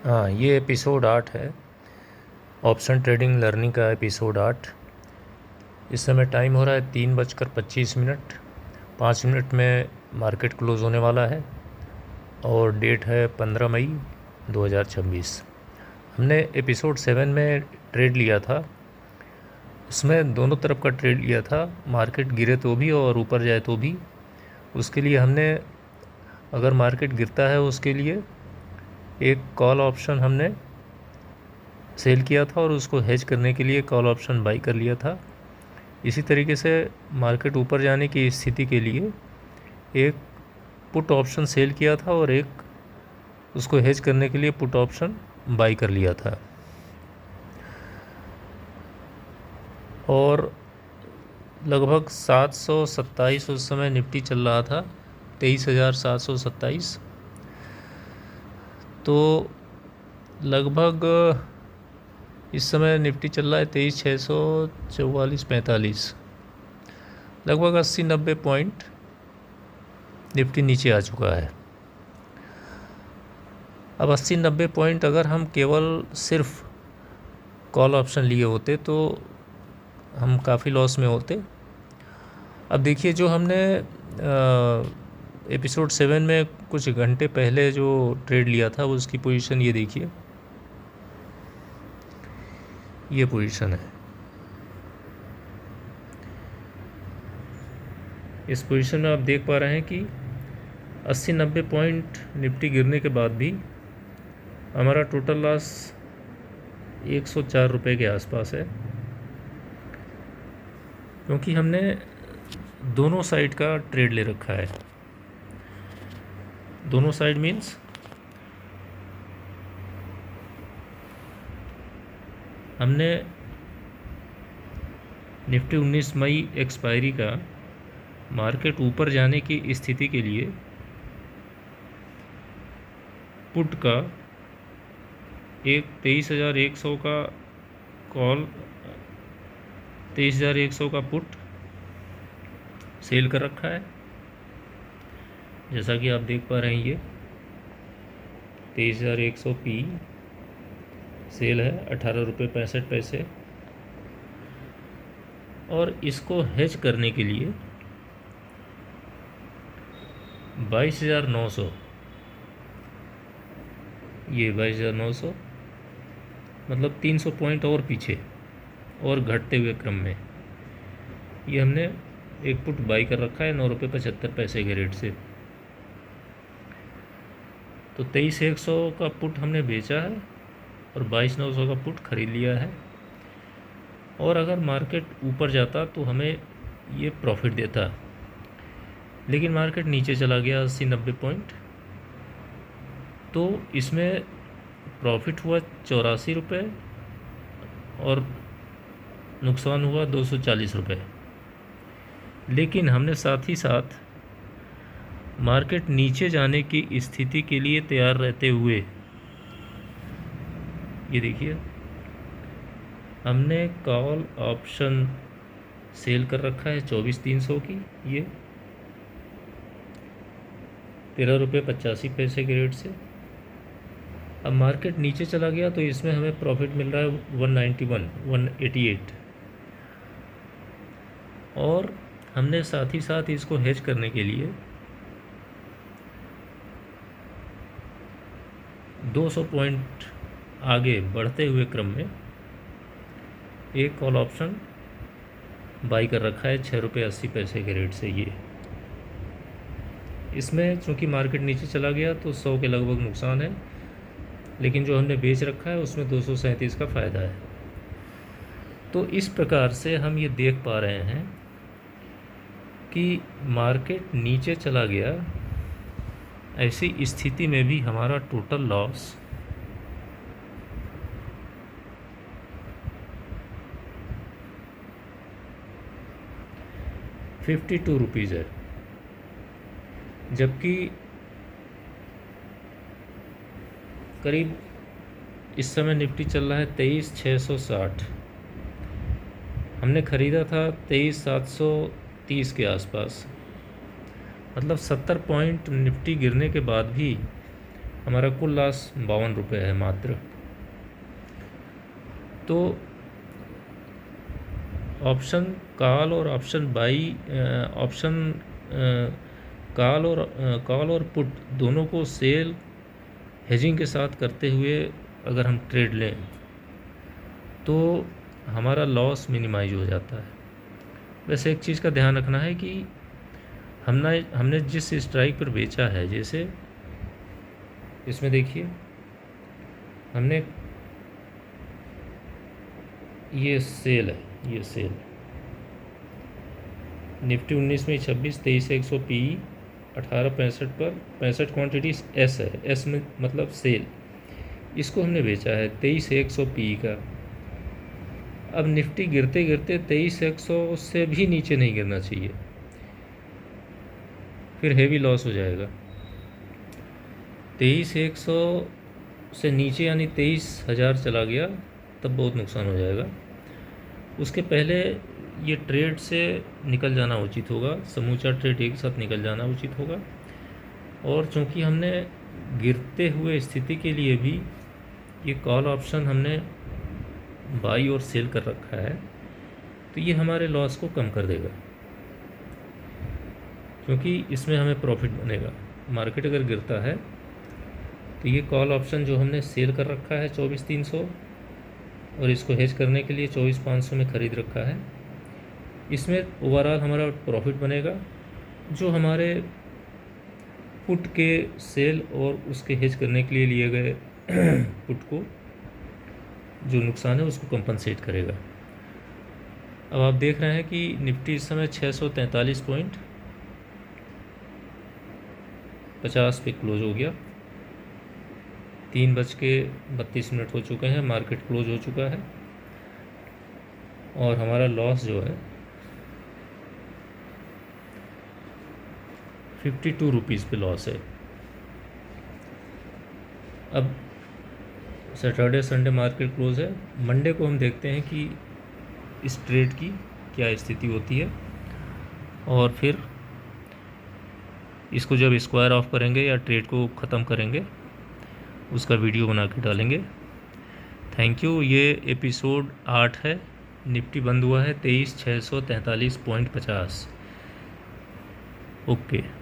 हाँ, ये एपिसोड 8 है। ऑप्शन ट्रेडिंग लर्निंग का एपिसोड 8। इस समय टाइम हो रहा है 3:25। 5 मिनट में मार्केट क्लोज़ होने वाला है और डेट है 15 मई 2026। हमने एपिसोड 7 में ट्रेड लिया था। उसमें दोनों तरफ का ट्रेड लिया था, मार्केट गिरे तो भी और ऊपर जाए तो भी। उसके लिए हमने, अगर मार्केट गिरता है उसके लिए एक कॉल ऑप्शन हमने सेल किया था और उसको हेज करने के लिए कॉल ऑप्शन बाई कर लिया था। इसी तरीके से मार्केट ऊपर जाने की स्थिति के लिए एक पुट ऑप्शन सेल किया था और एक उसको हेज करने के लिए पुट ऑप्शन बाई कर लिया था। और लगभग 727 उस समय निफ्टी चल रहा था, 23,727। तो लगभग इस समय निफ्टी चल रहा है 23,644-45। लगभग 80-90 पॉइंट निफ्टी नीचे आ चुका है। अब 80-90 पॉइंट अगर हम केवल सिर्फ कॉल ऑप्शन लिए होते तो हम काफ़ी लॉस में होते। अब देखिए, जो हमने एपिसोड 7 में कुछ घंटे पहले जो ट्रेड लिया था उसकी पोजीशन ये देखिए, ये पोजीशन है। इस पोजीशन में आप देख पा रहे हैं कि 80-90 पॉइंट निफ्टी गिरने के बाद भी हमारा टोटल लॉस 104 रुपये के आसपास है, क्योंकि हमने दोनों साइड का ट्रेड ले रखा है। दोनों साइड मीन्स हमने निफ्टी 19 मई एक्सपायरी का मार्केट ऊपर जाने की स्थिति के लिए पुट का एक 23,100 का कॉल, 23,100 का पुट सेल कर रखा है। जैसा कि आप देख पा रहे हैं, ये 23,100 पी सेल है, 18 रुपये 65 पैसे। और इसको हेज करने के लिए 22,900, ये 22,900 मतलब 300 पॉइंट और पीछे और घटते हुए क्रम में ये हमने एक पुट बाई कर रखा है 9 रुपये 75 पैसे के रेट से। तो 23,100 का पुट हमने बेचा है और 22,900 का पुट खरीद लिया है। और अगर मार्केट ऊपर जाता तो हमें ये प्रॉफिट देता, लेकिन मार्केट नीचे चला गया 80-90 पॉइंट, तो इसमें प्रॉफिट हुआ 84 रुपये और नुकसान हुआ 240 रुपये। लेकिन हमने साथ ही साथ मार्केट नीचे जाने की स्थिति के लिए तैयार रहते हुए, ये देखिए, हमने कॉल ऑप्शन सेल कर रखा है 24,300 की, ये 13 रुपये 85 पैसे के रेट से। अब मार्केट नीचे चला गया तो इसमें हमें प्रॉफिट मिल रहा है 191, 188। और हमने साथ ही साथ इसको हेज करने के लिए 200 पॉइंट आगे बढ़ते हुए क्रम में एक कॉल ऑप्शन बाई कर रखा है 6 रुपये 80 पैसे के रेट से। ये इसमें चूँकि मार्केट नीचे चला गया तो 100 के लगभग नुकसान है, लेकिन जो हमने बेच रखा है उसमें 237 का फ़ायदा है। तो इस प्रकार से हम ये देख पा रहे हैं कि मार्केट नीचे चला गया, ऐसी स्थिति में भी हमारा टोटल लॉस 52 रुपीज़ है, जबकि करीब इस समय निफ्टी चल रहा है 23,660। हमने ख़रीदा था 23,730 के आसपास। मतलब 70 पॉइंट निफ्टी गिरने के बाद भी हमारा कुल लॉस 52 रुपये है मात्र। तो ऑप्शन कॉल और ऑप्शन बाई, ऑप्शन कॉल और पुट दोनों को सेल हेजिंग के साथ करते हुए अगर हम ट्रेड लें तो हमारा लॉस मिनिमाइज हो जाता है। वैसे एक चीज़ का ध्यान रखना है कि हमने जिस स्ट्राइक पर बेचा है, जैसे इसमें देखिए हमने ये सेल है, ये सेल निफ्टी 19 में 26 23,100 पी 1865 पर 65 क्वांटिटी एस है, एस में मतलब सेल, इसको हमने बेचा है 23,100 पी का। अब निफ्टी गिरते गिरते 23,100 से भी नीचे नहीं गिरना चाहिए, फिर हेवी लॉस हो जाएगा। 23,100 से नीचे यानी 23,000 चला गया तब बहुत नुकसान हो जाएगा। उसके पहले ये ट्रेड से निकल जाना उचित होगा, समूचा ट्रेड एक साथ निकल जाना उचित होगा। और चूंकि हमने गिरते हुए स्थिति के लिए भी ये कॉल ऑप्शन हमने बाई और सेल कर रखा है, तो ये हमारे लॉस को कम कर देगा, क्योंकि इसमें हमें प्रॉफिट बनेगा। मार्केट अगर गिरता है तो ये कॉल ऑप्शन जो हमने सेल कर रखा है 24,300 और इसको हेज करने के लिए 24,500 में ख़रीद रखा है, इसमें ओवरऑल हमारा प्रॉफिट बनेगा। जो हमारे पुट के सेल और उसके हेज करने के लिए गए पुट को जो नुकसान है उसको कंपनसेट करेगा। अब आप देख रहे हैं कि निफ्टी इस समय 643.50 पे क्लोज हो गया। 3:32 हो चुके हैं, मार्केट क्लोज हो चुका है और हमारा लॉस जो है 52 रुपीज़ पे लॉस है। अब सैटरडे संडे मार्केट क्लोज है, मंडे को हम देखते हैं कि इस ट्रेड की क्या स्थिति होती है और फिर इसको जब स्क्वायर ऑफ करेंगे या ट्रेड को ख़त्म करेंगे उसका वीडियो बना के डालेंगे। Thank you. ये एपिसोड 8 है। निफ्टी बंद हुआ है 23,643.50। ओके।